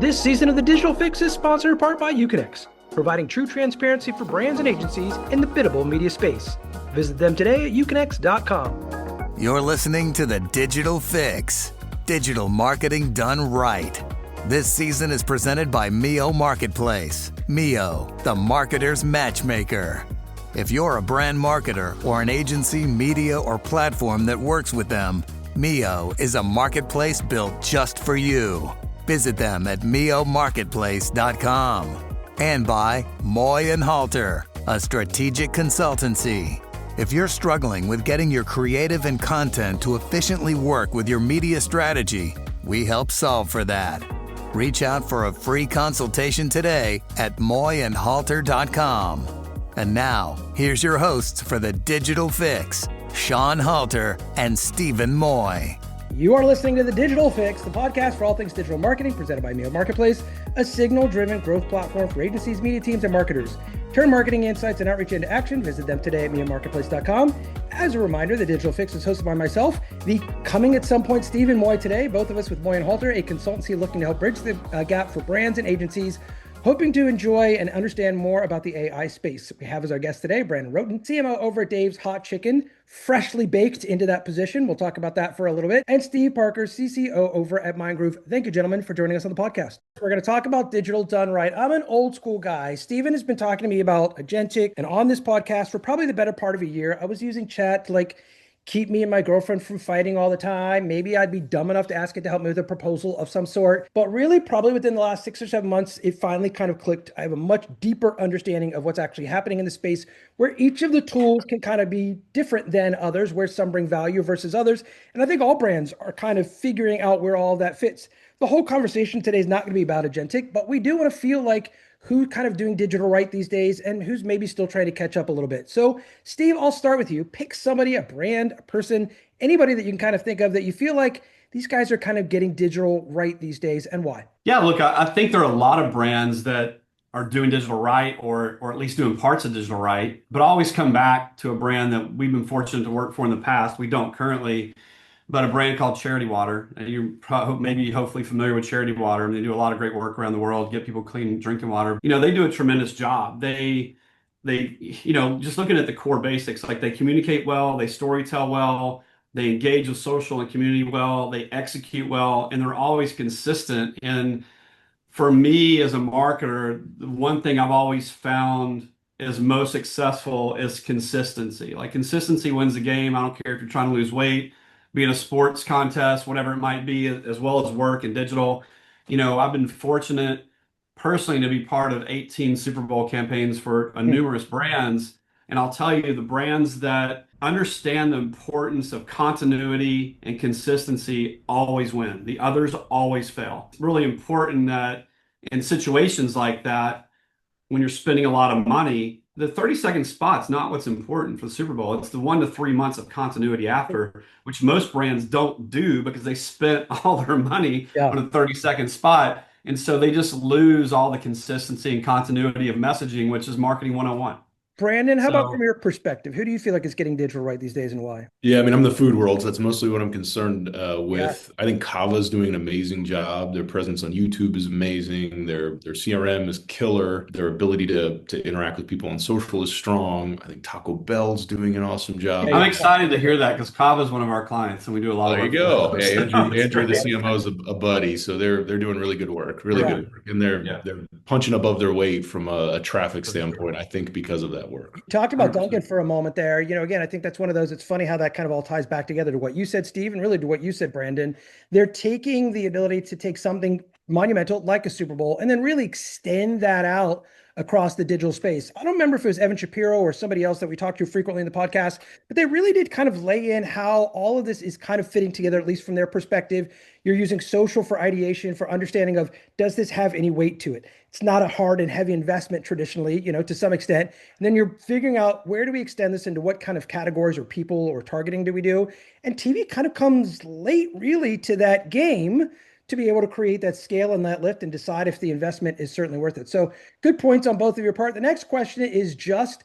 This season of The Digital Fix is sponsored in part by Uconnect, providing true transparency for brands and agencies in the biddable media space. Visit them today at uconnect.com. You're listening to The Digital Fix, digital marketing done right. This season is presented by Mio Marketplace. Mio, the marketer's matchmaker. If you're a brand marketer or an agency, media, or platform that works with them, Mio is a marketplace built just for you. Visit them at miomarketplace.com. And by Moy & Halter, a strategic consultancy. If you're struggling with getting your creative and content to efficiently work with your media strategy, we help solve for that. Reach out for a free consultation today at moyandhalter.com. And now, here's your hosts for The Digital Fix, Sean Halter and Stephen Moy. You are listening to The Digital Fix, the podcast for all things digital marketing, presented by Mio Marketplace, a signal-driven growth platform for agencies, media teams, and marketers. Turn marketing insights and outreach into action. Visit them today at miomarketplace.com. As a reminder, The Digital Fix is hosted by myself, the coming at some point Stephen Moy today, both of us with Moy & Halter, a consultancy looking to help bridge the gap for brands and agencies hoping to enjoy and understand more about the AI space. We have as our guest today, Brandon Rhoten, CMO over at Dave's Hot Chicken, freshly baked into that position. We'll talk about that for a little bit. And Steve Parker, CCO over at Mindgruve. Thank you, gentlemen, for joining us on the podcast. We're going to talk about digital done right. I'm an old school guy. Steven has been talking to me about agentic, and on this podcast for probably the better part of a year, I was using chat to keep me and my girlfriend from fighting all the time. Maybe I'd be dumb enough to ask it to help me with a proposal of some sort. But really, probably within the last 6 or 7 months, it finally kind of clicked. I have a much deeper understanding of what's actually happening in the space, where each of the tools can kind of be different than others, where some bring value versus others. And I think all brands are kind of figuring out where all of that fits. The whole conversation today is not going to be about agentic, but we do want to feel like who's kind of doing digital right these days and who's maybe still trying to catch up a little bit. So Steve, I'll start with you. Pick somebody, a brand, a person, anybody that you can kind of think of that you feel like these guys are kind of getting digital right these days, and why? Yeah, look, I think there are a lot of brands that are doing digital right, or at least doing parts of digital right, but I always come back to a brand that we've been fortunate to work for in the past. We don't currently, but a brand called Charity Water. And you're hopefully familiar with Charity Water. And they do a lot of great work around the world, get people clean drinking water. They do a tremendous job. They just looking at the core basics, like they communicate well, they storytell well, they engage with social and community well, they execute well, and they're always consistent. And for me as a marketer, the one thing I've always found is most successful is consistency. Like consistency wins the game. I don't care if you're trying to lose weight, be in a sports contest, whatever it might be, as well as work and digital. I've been fortunate personally to be part of 18 Super Bowl campaigns for numerous brands. And I'll tell you, the brands that understand the importance of continuity and consistency always win. The others always fail. It's really important that in situations like that, when you're spending a lot of money, the 30-second spot's not what's important for the Super Bowl. It's the 1 to 3 months of continuity after, which most brands don't do because they spent all their money on a 30-second spot. And so they just lose all the consistency and continuity of messaging, which is marketing 101. Brandon, how about from your perspective? Who do you feel like is getting digital right these days and why? Yeah, I'm the food world, so that's mostly what I'm concerned with. Yeah. I think Kava's doing an amazing job. Their presence on YouTube is amazing. Their CRM is killer. Their ability to interact with people on social is strong. I think Taco Bell's doing an awesome job. I'm excited to hear that because Kava's one of our clients and we do a lot of work. There you go. Hey, Andrew, the CMO, is a buddy, so they're doing really good work, good work. And they're punching above their weight from a traffic standpoint, I think, because of that work. Talked about Dunkin' for a moment there. Again, I think that's one of those, it's funny how that kind of all ties back together to what you said, Steve, and really to what you said, Brandon. They're taking the ability to take something monumental like a Super Bowl and then really extend that out across the digital space. I don't remember if it was Evan Shapiro or somebody else that we talked to frequently in the podcast, but they really did kind of lay in how all of this is kind of fitting together, at least from their perspective. You're using social for ideation, for understanding of, does this have any weight to it? It's not a hard and heavy investment traditionally, to some extent. And then you're figuring out, where do we extend this into, what kind of categories or people or targeting do we do? And TV kind of comes late really to that game to be able to create that scale and that lift and decide if the investment is certainly worth it. So good points on both of your part. The next question is just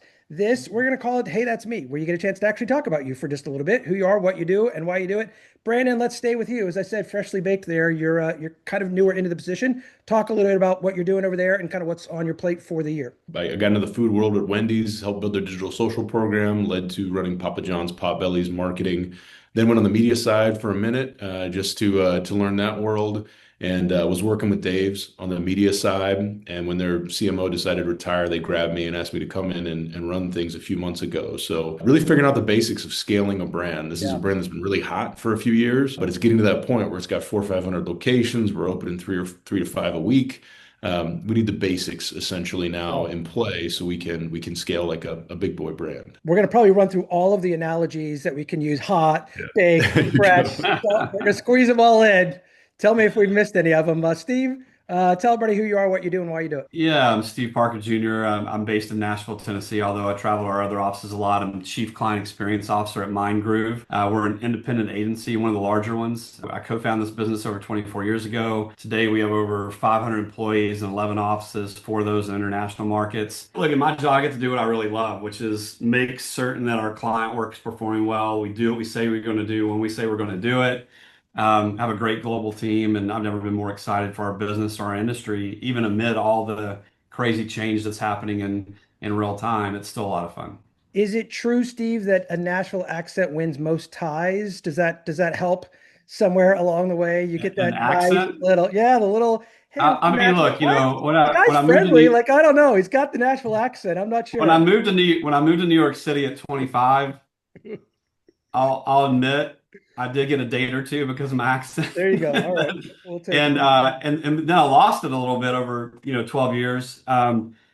we're going to call it Hey, That's Me, where you get a chance to actually talk about you for just a little bit, who you are, what you do, and why you do it. Brandon, let's stay with you. As I said, freshly baked there. You're kind of newer into the position. Talk a little bit about what you're doing over there and kind of what's on your plate for the year. I got into the food world at Wendy's, helped build their digital social program, led to running Papa John's, Potbelly's marketing. Then went on the media side for a minute, just to learn that world, and was working with Dave's on the media side. And when their CMO decided to retire, they grabbed me and asked me to come in and run things a few months ago. So really figuring out the basics of scaling a brand. This is a brand that's been really hot for a few years, but it's getting to that point where it's got 400 or 500 locations. We're opening three to five a week. We need the basics essentially now in play so we can scale like a big boy brand. We're going to probably run through all of the analogies that we can use: hot, baked, fresh. We're going to squeeze them all in. Tell me if we've missed any of them. Steve, tell everybody who you are, what you do, and why you do it. Yeah, I'm Steve Parker Jr. I'm based in Nashville, Tennessee, although I travel to our other offices a lot. I'm Chief Client Experience Officer at Mindgruve. We're an independent agency, one of the larger ones. I co-founded this business over 24 years ago. Today, we have over 500 employees and 11 offices, four of those in international markets. Look, in my job, I get to do what I really love, which is make certain that our client work is performing well. We do what we say we're going to do when we say we're going to do it. Have a great global team, and I've never been more excited for our business or our industry, even amid all the crazy change that's happening in real time. It's still a lot of fun. Is it true, Steve, that a Nashville accent wins most ties? Does that help somewhere along the way? You get An that nice accent? little, yeah, the little, hey, I mean, Nashville. look, What? when The I guy's moved to friendly. Like, I don't know. He's got the Nashville accent. I'm not when I sure. moved to New York City at 25, I'll admit I did get a date or two because of my accent. There you go. All right. We'll take And it. and then I lost it a little bit over 12 years.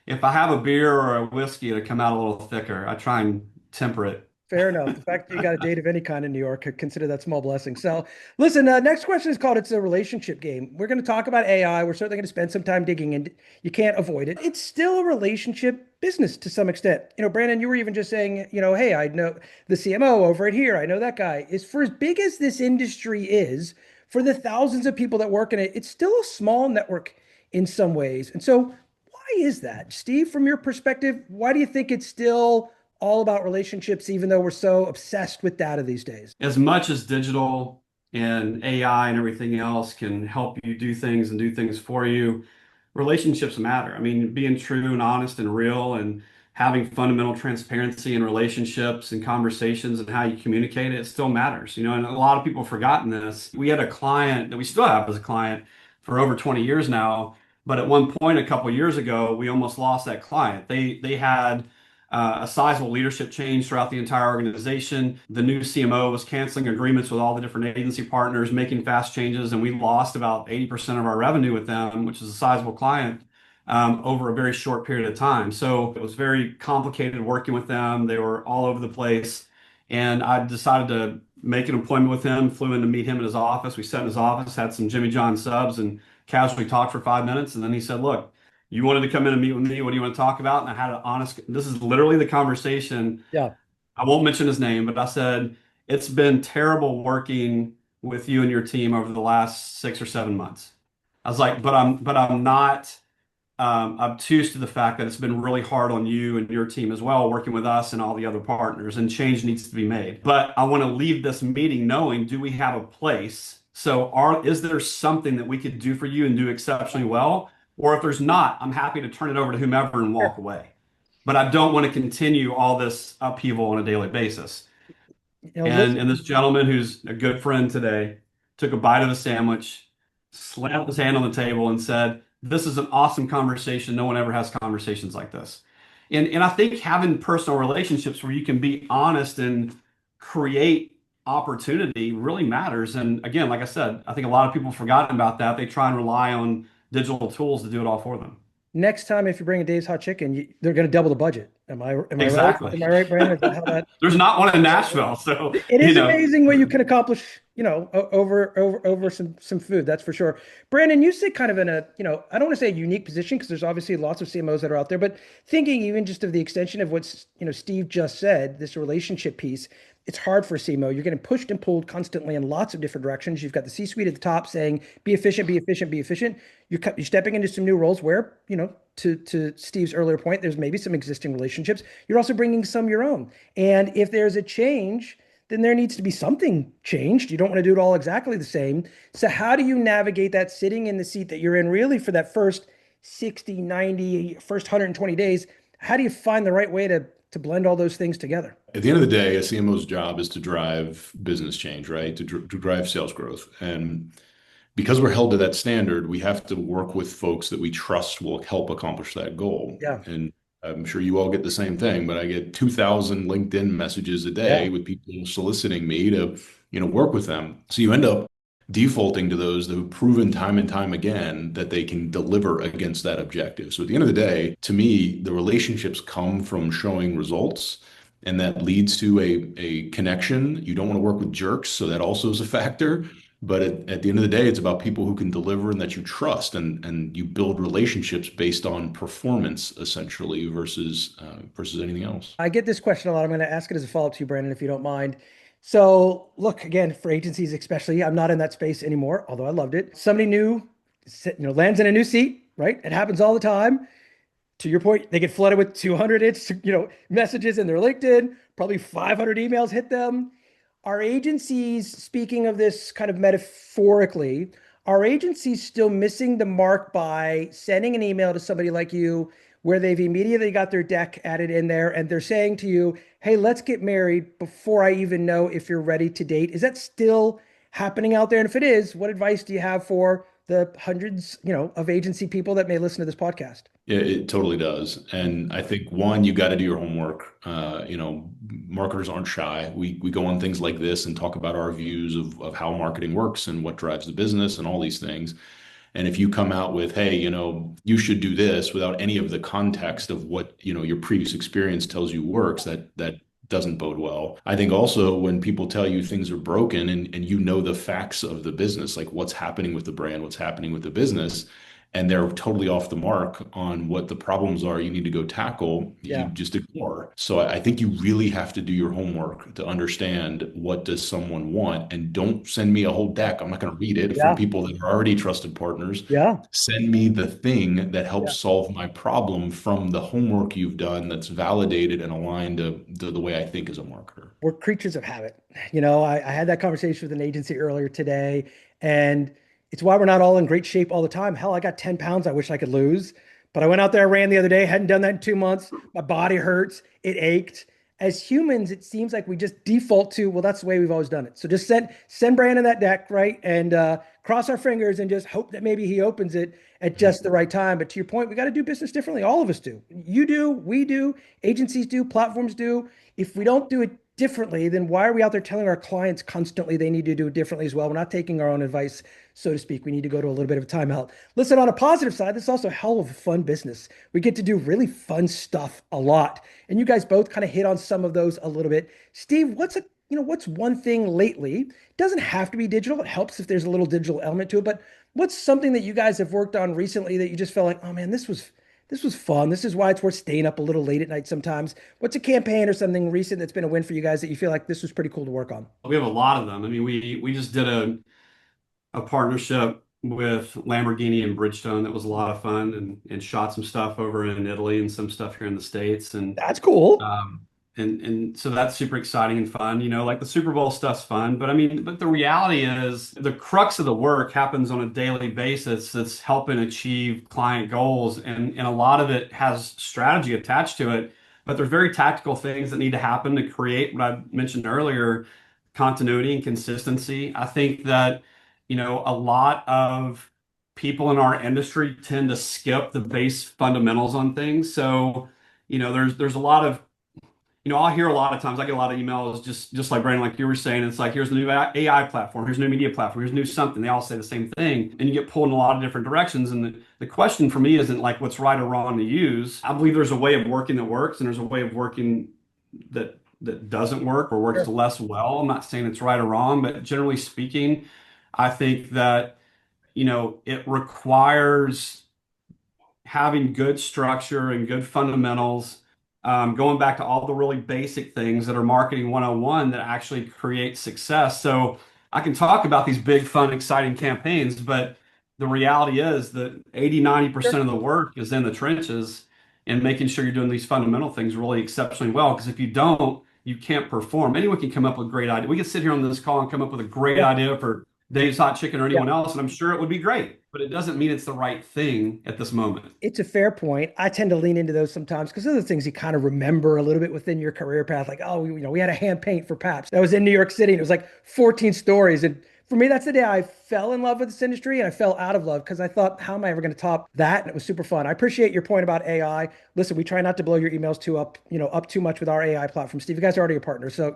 If I have a beer or a whiskey, it'll come out a little thicker. I try and temper it. Fair enough. The fact that you got a date of any kind in New York, I consider that small blessing. So, listen, next question is called It's a Relationship Game. We're going to talk about AI. We're certainly going to spend some time digging in. You can't avoid it. It's still a relationship business to some extent. Brandon, you were even just saying, hey, I know the CMO over at here. I know that guy. Is for as big as this industry is, for the thousands of people that work in it, it's still a small network in some ways. And so, why is that? Steve, from your perspective, why do you think it's still all about relationships, even though we're so obsessed with data these days? As much as digital and AI and everything else can help you do things and do things for you, relationships matter. I mean, being true and honest and real and having fundamental transparency in relationships and conversations and how you communicate it still matters. And a lot of people have forgotten this. We had a client that we still have as a client for over 20 years now, but at one point a couple of years ago, we almost lost that client. They had a sizable leadership change throughout the entire organization. The new CMO was canceling agreements with all the different agency partners, making fast changes, and we lost about 80% of our revenue with them, which is a sizable client, over a very short period of time. So it was very complicated working with them. They were all over the place. And I decided to make an appointment with him, flew in to meet him in his office. We sat in his office, had some Jimmy John subs, and casually talked for 5 minutes. And then he said, look, you wanted to come in and meet with me. What do you want to talk about? And I had an honest, this is literally the conversation. Yeah. I won't mention his name, but I said, it's been terrible working with you and your team over the last 6 or 7 months. I was like, but I'm not obtuse to the fact that it's been really hard on you and your team as well, working with us and all the other partners, and change needs to be made. But I want to leave this meeting knowing, do we have a place? So is there something that we could do for you and do exceptionally well? Or if there's not, I'm happy to turn it over to whomever and walk away. But I don't want to continue all this upheaval on a daily basis. And this gentleman, who's a good friend today, took a bite of a sandwich, slapped his hand on the table, and said, this is an awesome conversation. No one ever has conversations like this. And I think having personal relationships where you can be honest and create opportunity really matters. And again, like I said, I think a lot of people have forgotten about that. They try and rely on digital tools to do it all for them. Next time, if you bring a Dave's Hot Chicken, they're going to double the budget. Am I Exactly. right? Am I right, Brandon? Is that how that? There's not one in Nashville, so It is amazing what you can accomplish, over some food. That's for sure. Brandon, you sit kind of in a, I don't want to say a unique position, because there's obviously lots of CMOs that are out there, but thinking even just of the extension of what Steve just said, this relationship piece, it's hard for a CMO. You're getting pushed and pulled constantly in lots of different directions. You've got the C-suite at the top saying, be efficient, be efficient, be efficient. You're stepping into some new roles where, to Steve's earlier point, there's maybe some existing relationships. You're also bringing some your own. And if there's a change, then there needs to be something changed. You don't want to do it all exactly the same. So how do you navigate that sitting in the seat that you're in really for that first 60, 90, first 120 days? How do you find the right way to blend all those things together? At the end of the day, a CMO's job is to drive business change, right? To drive sales growth. And because we're held to that standard, we have to work with folks that we trust will help accomplish that goal. Yeah. And I'm sure you all get the same thing, but I get 2,000 LinkedIn messages a Yeah. day with people soliciting me to, work with them. So you end up defaulting to those that have proven time and time again that they can deliver against that objective. So at the end of the day, to me, the relationships come from showing results. And that leads to a connection. You don't want to work with jerks, so that also is a factor. But at the end of the day, it's about people who can deliver and that you trust, and you build relationships based on performance, essentially, versus anything else. I get this question a lot. I'm going to ask it as a follow-up to you, Brandon, if you don't mind. So, look, again, for agencies especially, I'm not in that space anymore, although I loved it. Somebody new, lands in a new seat, right? It happens all the time. To your point, they get flooded with 200 messages in their LinkedIn, probably 500 emails hit them. Are agencies, speaking of this kind of metaphorically, are agencies still missing the mark by sending an email to somebody like you where they've immediately got their deck added in there and they're saying to you, hey, let's get married before I even know if you're ready to date? Is that still happening out there? And if it is, what advice do you have for the hundreds, of agency people that may listen to this podcast? Yeah, it totally does. And I think one, you got to do your homework. Marketers aren't shy. We go on things like this and talk about our views of how marketing works and what drives the business and all these things. And if you come out with, hey, you should do this without any of the context of what, your previous experience tells you works, that doesn't bode well. I think also when people tell you things are broken and you know the facts of the business, like what's happening with the brand, what's happening with the business, and they're totally off the mark on what the problems are you need to go tackle, you Yeah. just ignore. So I think you really have to do your homework to understand what does someone want, and don't send me a whole deck. I'm not going to read it from Yeah. people that are already trusted partners. Yeah. Send me the thing that Yeah. helps solve my problem from the homework you've done that's validated and aligned to the way I think as a marketer. We're creatures of habit. I had that conversation with an agency earlier today, and it's why we're not all in great shape all the time. Hell, I got 10 pounds I wish I could lose, but I went out there, I ran the other day, hadn't done that in 2 months. My body hurts, it ached. As humans, it seems like we just default to, well, that's the way we've always done it. So just send Brandon that deck, right? And cross our fingers and just hope that maybe he opens it at just the right time. But to your point, we got to do business differently. All of us do. You do, we do, agencies do, platforms do. If we don't do it differently, then why are we out there telling our clients constantly they need to do it differently as well? We're not taking our own advice, so to speak. We need to go to a little bit of a timeout. Listen, on a positive side, this is also a hell of a fun business. We get to do really fun stuff a lot. And you guys both kind of hit on some of those a little bit. Steve, what's one thing lately? It doesn't have to be digital. It helps if there's a little digital element to it, but what's something that you guys have worked on recently that you just felt like, oh man, this was fun. This is why it's worth staying up a little late at night sometimes. What's a campaign or something recent that's been a win for you guys that you feel like this was pretty cool to work on? We have a lot of them. I mean, we just did a partnership with Lamborghini and Bridgestone that was a lot of fun, and shot some stuff over in Italy and some stuff here in the States. And That's cool. um, and so that's super exciting and fun. Like the Super Bowl stuff's fun, but I mean, but the reality is the crux of the work happens on a daily basis that's helping achieve client goals, and a lot of it has strategy attached to it. But there's very tactical things that need to happen to create what I mentioned earlier, continuity and consistency. I think that, a lot of people in our industry tend to skip the base fundamentals on things. So, there's a lot of, I'll hear a lot of times, I get a lot of emails, just like Brandon, like you were saying, it's like, here's the new AI platform, here's a new media platform, here's new something. They all say the same thing, and you get pulled in a lot of different directions. And the question for me isn't like what's right or wrong to use. I believe there's a way of working that works, and there's a way of working that doesn't work or works Sure. less well. I'm not saying it's right or wrong, but generally speaking, I think that, it requires having good structure and good fundamentals going back to all the really basic things that are marketing 101 that actually create success. So I can talk about these big, fun, exciting campaigns, but the reality is that 80, 90% of the work is in the trenches and making sure you're doing these fundamental things really exceptionally well. Because if you don't, you can't perform. Anyone can come up with a great idea. We can sit here on this call and come up with a great Yeah. idea for Dave's Hot Chicken or Yeah. anyone else, and I'm sure it would be great, but it doesn't mean it's the right thing at this moment. It's a fair point. I tend to lean into those sometimes because those are the things you kind of remember a little bit within your career path. Like, oh, we had a hand paint for Paps. That was in New York City, and it was like 14 stories. And for me, that's the day I fell in love with this industry, and I fell out of love because I thought, how am I ever going to top that? And it was super fun. I appreciate your point about AI. Listen, we try not to blow your emails up too much with our AI platform. Steve, you guys are already a partner, so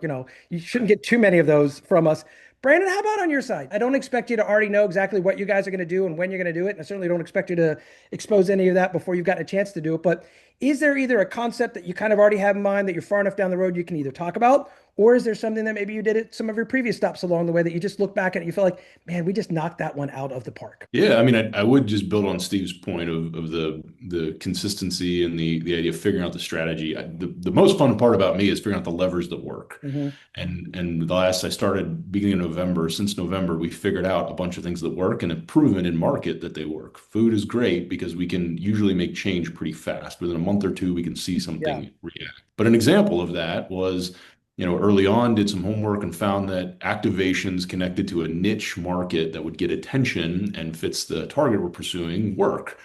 you shouldn't get too many of those from us. Brandon, how about on your side? I don't expect you to already know exactly what you guys are going to do and when you're going to do it. And I certainly don't expect you to expose any of that before you've gotten a chance to do it. But is there either a concept that you kind of already have in mind that you're far enough down the road you can either talk about, or is there something that maybe you did at some of your previous stops along the way that you just look back at and you feel like, man, we just knocked that one out of the park? Yeah, I mean, I would just build on Steve's point of the consistency and the idea of figuring out the strategy. The most fun part about me is figuring out the levers that work. Hmm. And the last I started beginning of November, since November, we figured out a bunch of things that work and have proven in market that they work. Food is great because we can usually make change pretty fast. Within a month or two, we can see Yeah. something react. But an example of that was, early on, did some homework and found that activations connected to a niche market that would get attention and fits the target we're pursuing work.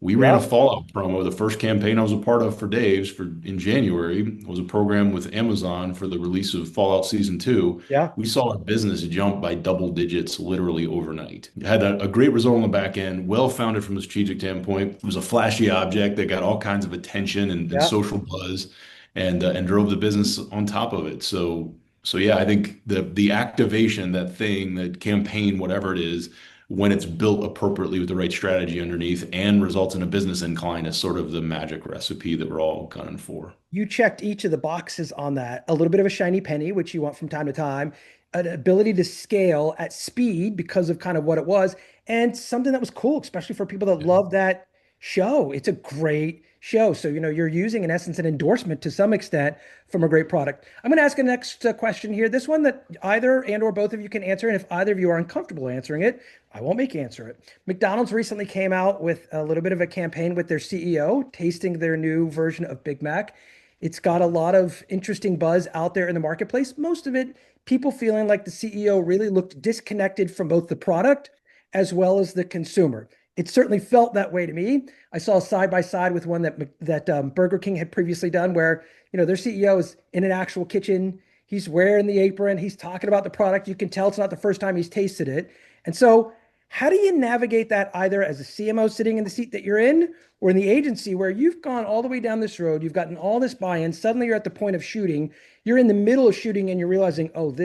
We ran a Yeah. Fallout promo. The first campaign I was a part of for Dave's in January was a program with Amazon for the release of Fallout Season 2. Yeah. We saw our business jump by double digits literally overnight. Had a great result on the back end, well founded from a strategic standpoint. It was a flashy object that got all kinds of attention and Yeah. social buzz and drove the business on top of it. So yeah, I think the activation, that thing, that campaign, whatever it is, when it's built appropriately with the right strategy underneath and results in a business incline is sort of the magic recipe that we're all gunning for. You checked each of the boxes on that. A little bit of a shiny penny, which you want from time to time, an ability to scale at speed because of kind of what it was, and something that was cool, especially for people that love that show. It's a great show. So, you're using, in essence, an endorsement to some extent from a great product. I'm going to ask a next question here. This one that either and or both of you can answer. And if either of you are uncomfortable answering it, I won't make you answer it. McDonald's recently came out with a little bit of a campaign with their CEO, tasting their new version of Big Mac. It's got a lot of interesting buzz out there in the marketplace. Most of it, people feeling like the CEO really looked disconnected from both the product as well as the consumer. It certainly felt that way to me. I saw side by side with one that Burger King had previously done, where their CEO is in an actual kitchen. He's wearing the apron. He's talking about the product. You can tell it's not the first time he's tasted it. And so, how do you navigate that either as a CMO sitting in the seat that you're in, or in the agency where you've gone all the way down this road, you've gotten all this buy-in, suddenly you're at the point of shooting, you're in the middle of shooting and you're realizing, oh,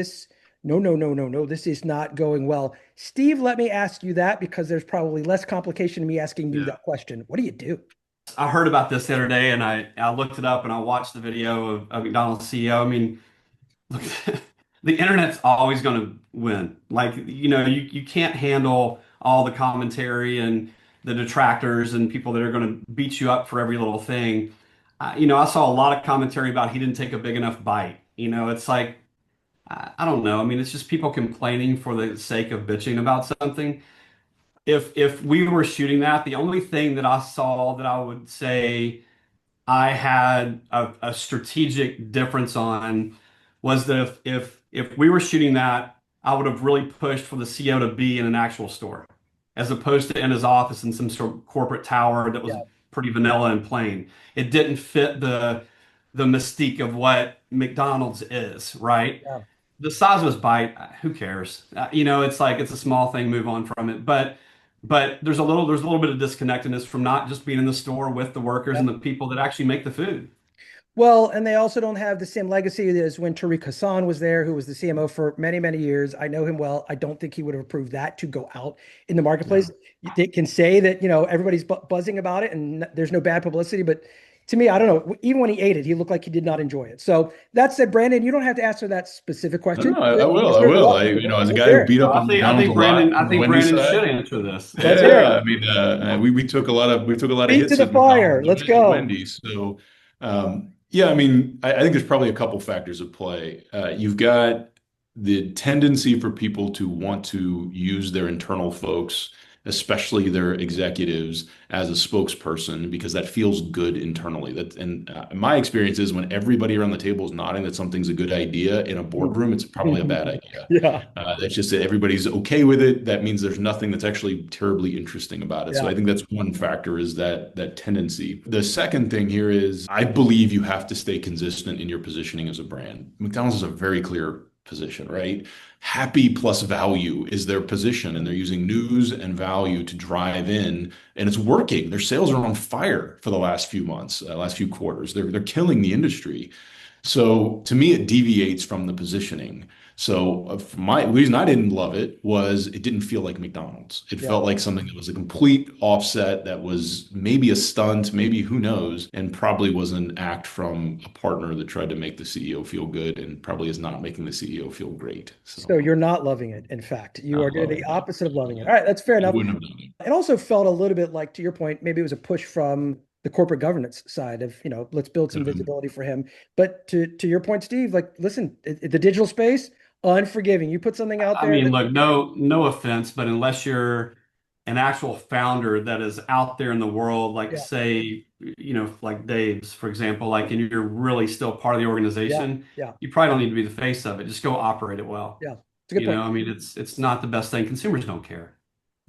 no, no, no, no, no, this is not going well. Steve, let me ask you that because there's probably less complication to me asking you Yeah. that question. What do you do? I heard about this the other day and I looked it up and I watched the video of McDonald's CEO. I mean, look, the internet's always going to win. Like, you can't handle all the commentary and the detractors and people that are going to beat you up for every little thing. I saw a lot of commentary about he didn't take a big enough bite. It's like, I don't know. I mean, it's just people complaining for the sake of bitching about something. If we were shooting that, the only thing that I saw that I would say I had a strategic difference on was that if we were shooting that, I would have really pushed for the CEO to be in an actual store, as opposed to in his office in some sort of corporate tower that was Yeah, pretty vanilla and plain. It didn't fit the mystique of what McDonald's is, right? yeah, The size of his bite, who cares? It's like it's a small thing, move on from it. But there's a little bit of disconnectedness from not just being in the store with the workers yeah. and the people that actually make the food. Well, and they also don't have the same legacy as when Tariq Hassan was there, who was the CMO for many, many years. I know him well. I don't think he would have approved that to go out in the marketplace. No. They can say that, everybody's buzzing about it and there's no bad publicity, but to me, I don't know. Even when he ate it, he looked like he did not enjoy it. So that said, Brandon, you don't have to answer that specific No, question. no, I You're will. I certainly will. welcome to. As a Let's guy hear who it. beat up Well, on I McDonald's a think lot Brandon, I on the think Wendy's Brandon side. should answer this. Let's hear Yeah, it. I mean, we took a lot of Feet to hits the at McDonald's fire. when Let's I was at go. Wendy's. So, Yeah, I mean, I think there's probably a couple factors at play. You've got the tendency for people to want to use their internal folks, especially their executives, as a spokesperson because that feels good internally. My experience is when everybody around the table is nodding that something's a good idea in a boardroom, it's probably a bad idea. Yeah. That's just that everybody's okay with it. That means there's nothing that's actually terribly interesting about it. So Yeah. I think that's one factor is that tendency. The second thing here is I believe you have to stay consistent in your positioning as a brand. McDonald's is a very clear position, right? Happy plus value is their position, and they're using news and value to drive in, and it's working. Their sales are on fire for the last few months, last few quarters. They're killing the industry. So to me, it deviates from the positioning. So my reason I didn't love it was it didn't feel like McDonald's. It Yeah. felt like something that was a complete offset, that was maybe a stunt, maybe who knows, and probably was an act from a partner that tried to make the CEO feel good and probably is not making the CEO feel great. So So you're not loving it. In fact, you are not doing loving the it. opposite of Not loving it. loving All right, that's fair it. I enough. wouldn't have done it. It also felt a little bit like, to your point, maybe it was a push from the corporate governance side of, let's build some Mhm. visibility for him. But to your point, Steve, like, listen, the digital space, unforgiving. You put something out I there mean, that, look, no offense, but unless you're an actual founder that is out there in the world, like yeah, say, like Dave's, for example, like, and you're really still part of the yeah, organization, yeah, you probably don't need to be the face of it. Just go operate it well. yeah. It's a good point. I mean, it's not the best thing. Consumers don't care.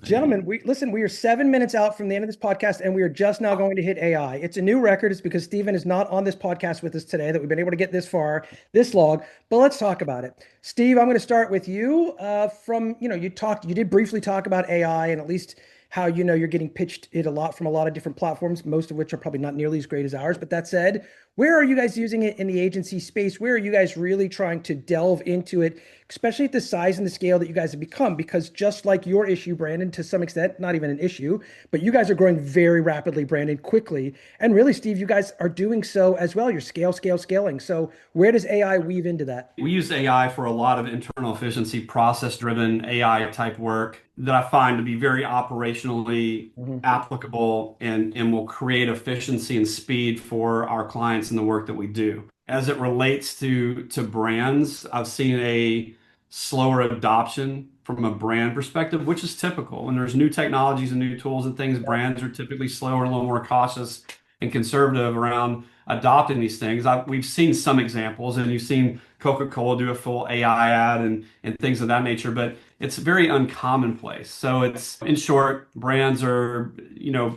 I hear you. Gentlemen, we are 7 minutes out from the end of this podcast, and we are just now going to hit AI. It's a new record. It's because Stephen is not on this podcast with us today that we've been able to get this far, this long. But let's talk about it. Steve, I'm going to start with you. You did briefly talk about AI and at least how you're getting pitched it a lot from a lot of different platforms, most of which are probably not nearly as great as ours. But that said, where are you guys using it in the agency space? Where are you guys really trying to delve into it, especially at the size and the scale that you guys have become? Because just like your issue, Brandon, to some extent, not even an issue, but you guys are growing very rapidly, Brandon, quickly. And really, Steve, you guys are doing so as well. You're scaling. So where does AI weave into that? We use AI for a lot of internal efficiency, process-driven AI type work that I find to be very operationally Mhm. applicable and will create efficiency and speed for our clients in the work that we do. As it relates to brands, I've seen a slower adoption from a brand perspective, which is typical. When there's new technologies and new tools and things, Yeah, brands are typically slower and a little more cautious and conservative around adopting these things. We've seen some examples, and you've seen Coca-Cola do a full AI ad and things of that nature, but it's very uncommonplace. So it's, in short, brands are,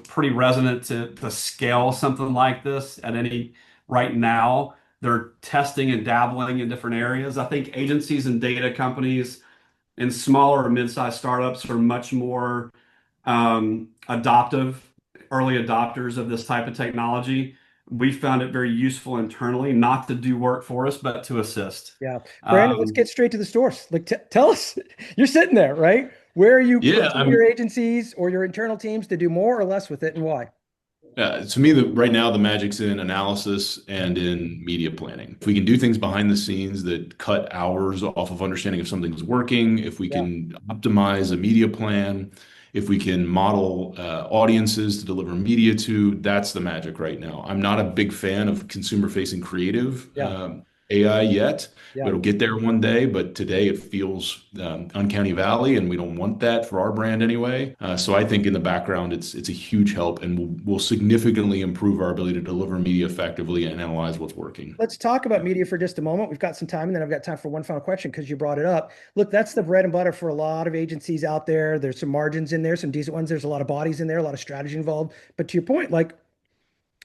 pretty resonant to scale something like this at any right now. They're testing and dabbling in different areas. I think agencies and data companies and smaller or mid-sized startups are much more adoptive, early adopters of this type of technology. We found it very useful internally, not to do work for us, but to assist. yeah. Brandon, let's Um, get straight to the source. Like, tell us, you're sitting there, right? Where are you Yeah, pushing your agencies or your internal teams to do more or less with it, and why? To me, right now, the magic's in analysis and in media planning. If we can do things behind the scenes that cut hours off of understanding if something's working, if we Yeah, can optimize a media plan, if we can model audiences to deliver media to, that's the magic right now. I'm not a big fan of consumer-facing creative yeah, AI yet. yeah. It'll get there one day, but today it feels uncanny valley, and we don't want that for our brand anyway. So I think in the background, it's a huge help, and will significantly improve our ability to deliver media effectively and analyze what's working. Let's talk about media for just a moment. We've got some time, and then I've got time for one final question because you brought it up. Look, that's the bread and butter for a lot of agencies out there. There's some margins in there, some decent ones. There's a lot of bodies in there, a lot of strategy involved. But to your point, like,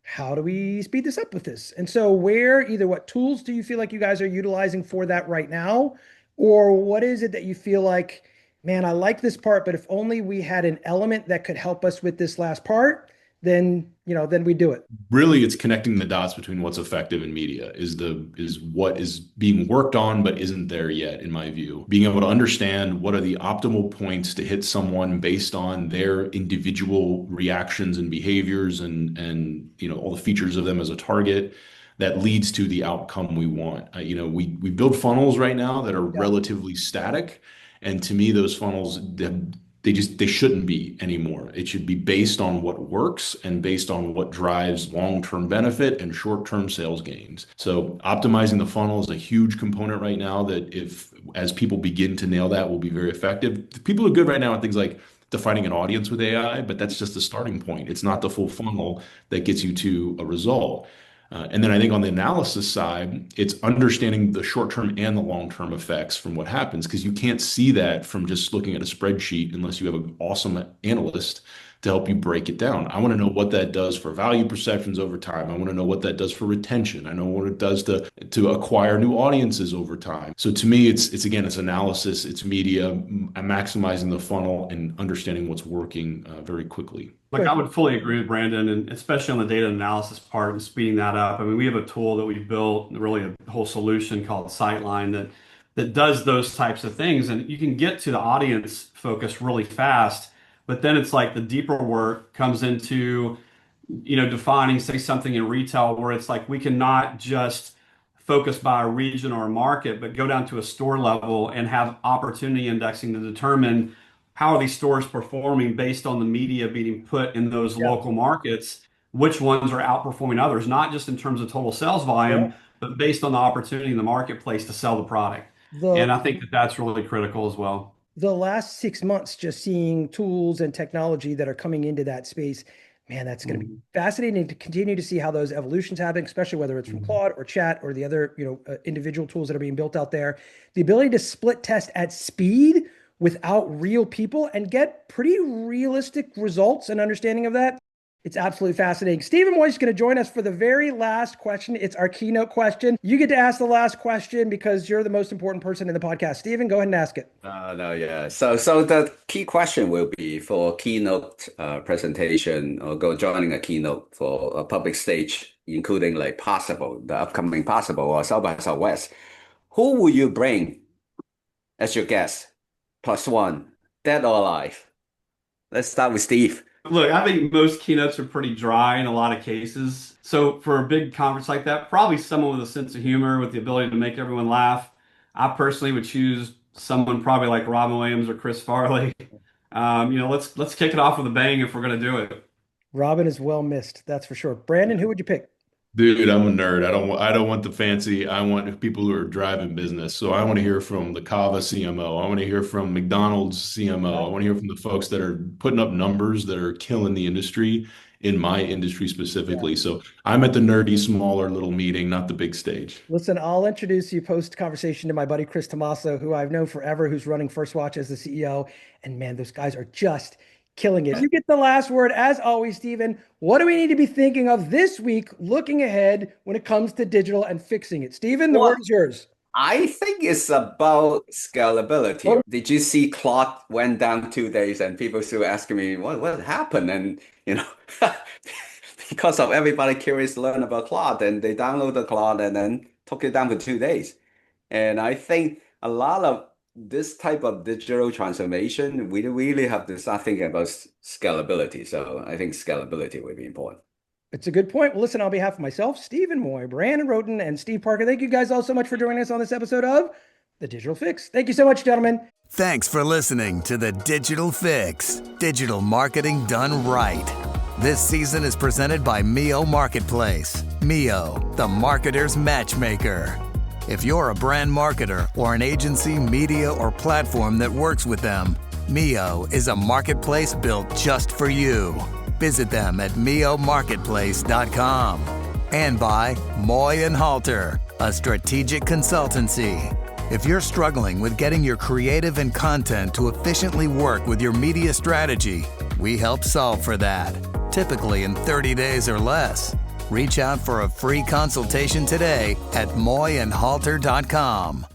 how do we speed this up with this? And so, what tools do you feel like you guys are utilizing for that right now? Or what is it that you feel like, man, I like this part, but if only we had an element that could help us with this last part, then we do it. Really, it's connecting the dots between what's effective in media is what is being worked on but isn't there yet, in my view. Being able to understand what are the optimal points to hit someone based on their individual reactions and behaviors, and all the features of them as a target that leads to the outcome we want. We build funnels right now that are Yeah. relatively static, and to me, those funnels they shouldn't be anymore. It should be based on what works and based on what drives long-term benefit and short-term sales gains. So optimizing the funnel is a huge component right now that as people begin to nail that will be very effective. People are good right now at things like defining an audience with AI, but that's just the starting point. It's not the full funnel that gets you to a result. And then I think on the analysis side, it's understanding the short-term and the long-term effects from what happens, because you can't see that from just looking at a spreadsheet unless you have an awesome analyst to help you break it down. I want to know what that does for value perceptions over time. I want to know what that does for retention. I know what it does to acquire new audiences over time. So to me, it's again, it's analysis, it's media, maximizing the funnel and understanding what's working very quickly. Like I would fully agree with Brandon, and especially on the data analysis part and speeding that up. I mean, we have a tool that we built, really a whole solution called Sightline that does those types of things, and you can get to the audience focus really fast. But then it's like the deeper work comes into, defining, say, something in retail where it's like we cannot just focus by a region or a market, but go down to a store level and have opportunity indexing to determine how are these stores performing based on the media being put in those local markets, which ones are outperforming others, not just in terms of total sales volume, but based on the opportunity in the marketplace to sell the product. And I think that that's really critical as well. The last 6 months, just seeing tools and technology that are coming into that space, man, that's going to be fascinating to continue to see how those evolutions happen, especially whether it's from Claude or Chat or the other, individual tools that are being built out there. The ability to split test at speed without real people and get pretty realistic results and understanding of that. It's absolutely fascinating. Stephen Moy is going to join us for the very last question. It's our keynote question. You get to ask the last question because you're the most important person in the podcast. Stephen, go ahead and ask it. No, yeah. So the key question will be for keynote presentation or joining a keynote for a public stage, including like Possible, the upcoming Possible or South by Southwest. Who will you bring as your guest? +1, dead or alive? Let's start with Steve. Look, I think most keynotes are pretty dry in a lot of cases. So for a big conference like that, probably someone with a sense of humor, with the ability to make everyone laugh. I personally would choose someone probably like Robin Williams or Chris Farley. Let's kick it off with a bang if we're going to do it. Robin is well missed, that's for sure. Brandon, who would you pick? Dude, I'm a nerd. I don't want the fancy. I want people who are driving business. So I want to hear from the Kava CMO. I want to hear from McDonald's CMO. I want to hear from the folks that are putting up numbers that are killing the industry in my industry specifically. So I'm at the nerdy, smaller little meeting, not the big stage. Listen, I'll introduce you post-conversation to my buddy Chris Tomaso, who I've known forever, who's running First Watch as the CEO. And man, those guys are just killing it. You get the last word. As always, Stephen, what do we need to be thinking of this week, looking ahead when it comes to digital and fixing it? Stephen, the word is yours. I think it's about scalability. Did you see Claude went down 2 days and people still asking me, what happened? And, because of everybody curious to learn about Claude, and they downloaded Claude and then took it down for 2 days. And I think a lot of this type of digital transformation, we really have to start thinking about scalability. So I think scalability will be important. It's a good point. Well, listen, on behalf of myself, Stephen Moy, Brandon Rhoten, and Steve Parker, thank you guys all so much for joining us on this episode of The Digital Fix. Thank you so much, gentlemen. Thanks for listening to The Digital Fix, digital marketing done right. This season is presented by Mio Marketplace. Mio, the marketer's matchmaker. If you're a brand marketer or an agency, media, or platform that works with them, Mio is a marketplace built just for you. Visit them at miomarketplace.com. And by Moy & Halter, a strategic consultancy. If you're struggling with getting your creative and content to efficiently work with your media strategy, we help solve for that, typically in 30 days or less. Reach out for a free consultation today at moyandhalter.com.